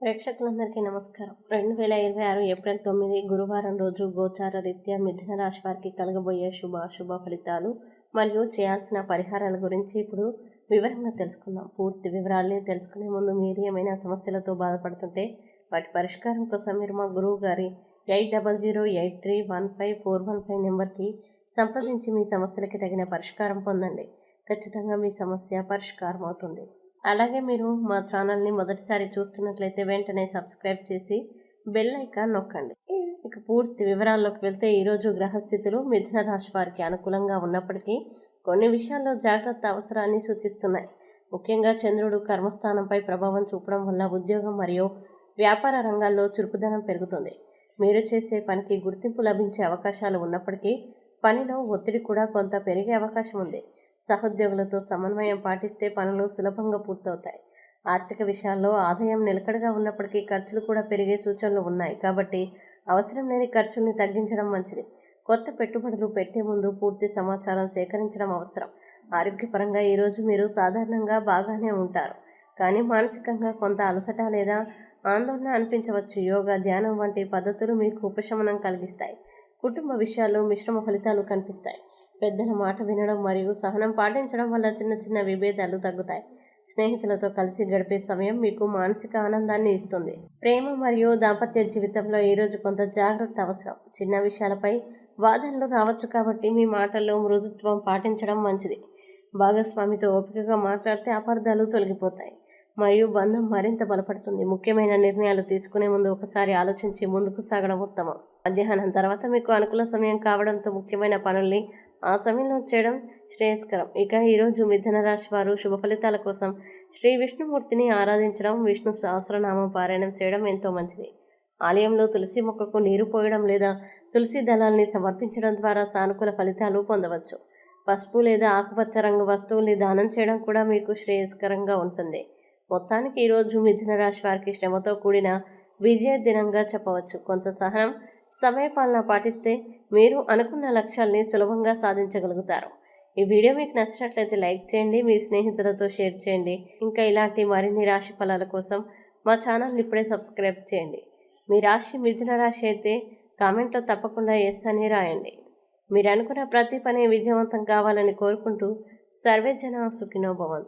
ప్రేక్షకులందరికీ నమస్కారం. 2026 ఏప్రిల్ 9 గురువారం రోజు గోచార రీత్యా మిథున రాశి వారికి కలగబోయే శుభ ఫలితాలు మరియు చేయాల్సిన పరిహారాల గురించి ఇప్పుడు వివరంగా తెలుసుకుందాం. పూర్తి వివరాల్ని తెలుసుకునే ముందు మీరు ఏమైనా సమస్యలతో బాధపడుతుంటే వాటి పరిష్కారం కోసం మీరు మా గురువు గారి 8008315415 నెంబర్కి సంప్రదించి మీ సమస్యలకి తగిన పరిష్కారం పొందండి. ఖచ్చితంగా మీ సమస్య పరిష్కారం అవుతుంది. అలాగే మీరు మా ఛానల్ని మొదటిసారి చూస్తున్నట్లయితే వెంటనే సబ్స్క్రైబ్ చేసి బెల్ ఐకాన్ నొక్కండి. ఇక పూర్తి వివరాల్లోకి వెళ్తే ఈరోజు గ్రహస్థితులు మిథున రాశి వారికి అనుకూలంగా ఉన్నప్పటికీ కొన్ని విషయాల్లో జాగ్రత్త అవసరాన్ని సూచిస్తున్నాయి. ముఖ్యంగా చంద్రుడు కర్మస్థానంపై ప్రభావం చూపడం వల్ల ఉద్యోగం మరియు వ్యాపార రంగాల్లో చురుకుదనం పెరుగుతుంది. మీరు చేసే పనికి గుర్తింపు లభించే అవకాశాలు ఉన్నప్పటికీ పనిలో ఒత్తిడి కూడా కొంత పెరిగే అవకాశం ఉంది. సహోద్యోగులతో సమన్వయం పాటిస్తే పనులు సులభంగా పూర్తవుతాయి. ఆర్థిక విషయాల్లో ఆదాయం నిలకడగా ఉన్నప్పటికీ ఖర్చులు కూడా పెరిగే సూచనలు ఉన్నాయి. కాబట్టి అవసరం లేని ఖర్చుల్ని తగ్గించడం మంచిది. కొత్త పెట్టుబడులు పెట్టే ముందు పూర్తి సమాచారం సేకరించడం అవసరం. ఆరోగ్యపరంగా ఈరోజు మీరు సాధారణంగా బాగానే ఉంటారు, కానీ మానసికంగా కొంత అలసట లేదా ఆందోళన అనిపించవచ్చు. యోగా, ధ్యానం వంటి పద్ధతులు మీకు ఉపశమనం కలిగిస్తాయి. కుటుంబ విషయాల్లో మిశ్రమ ఫలితాలు కనిపిస్తాయి. పెద్దల మాట వినడం మరియు సహనం పాటించడం వల్ల చిన్న చిన్న విభేదాలు తగ్గుతాయి. స్నేహితులతో కలిసి గడిపే సమయం మీకు మానసిక ఆనందాన్ని ఇస్తుంది. ప్రేమ మరియు దాంపత్య జీవితంలో ఈరోజు కొంత జాగ్రత్త అవసరం. చిన్న విషయాలపై వాదనలు రావచ్చు, కాబట్టి మీ మాటల్లో మృదుత్వం పాటించడం మంచిది. భాగస్వామితో ఓపికగా మాట్లాడితే అపార్థాలు తొలగిపోతాయి మరియు బంధం మరింత బలపడుతుంది. ముఖ్యమైన నిర్ణయాలు తీసుకునే ముందు ఒకసారి ఆలోచించి ముందుకు సాగడం ఉత్తమం. మధ్యాహ్నం తర్వాత మీకు అనుకూల సమయం కావడంతో ముఖ్యమైన పనుల్ని ఆ సమయంలో చేయడం శ్రేయస్కరం. ఇక ఈరోజు మిథున రాశి వారు శుభ ఫలితాల కోసం శ్రీ విష్ణుమూర్తిని ఆరాధించడం, విష్ణు సహస్రనామం పారాయణం చేయడం ఎంతో మంచిది. ఆలయంలో తులసి మొక్కకు నీరు పోయడం లేదా తులసి దళాల్ని సమర్పించడం ద్వారా సానుకూల ఫలితాలు పొందవచ్చు. పసుపు లేదా ఆకుపచ్చ రంగు వస్తువుల్ని దానం చేయడం కూడా మీకు శ్రేయస్కరంగా ఉంటుంది. మొత్తానికి ఈరోజు మిథున రాశి వారికి శ్రమతో కూడిన విజయ దినంగా చెప్పవచ్చు. కొంత సహనం, సమయపాలన పాటిస్తే మీరు అనుకున్న లక్ష్యాల్ని సులభంగా సాధించగలుగుతారు. ఈ వీడియో మీకు నచ్చినట్లయితే లైక్ చేయండి, మీ స్నేహితులతో షేర్ చేయండి. ఇంకా ఇలాంటి మరిన్ని రాశి ఫలాల కోసం మా ఛానల్ని ఇప్పుడే సబ్స్క్రైబ్ చేయండి. మీ రాశి మిథున రాశి అయితే కామెంట్లో తప్పకుండా ఎస్ అని రాయండి. మీరు అనుకున్న ప్రతి పని విజయవంతం కావాలని కోరుకుంటూ సర్వే జన సుఖినో భవంతు.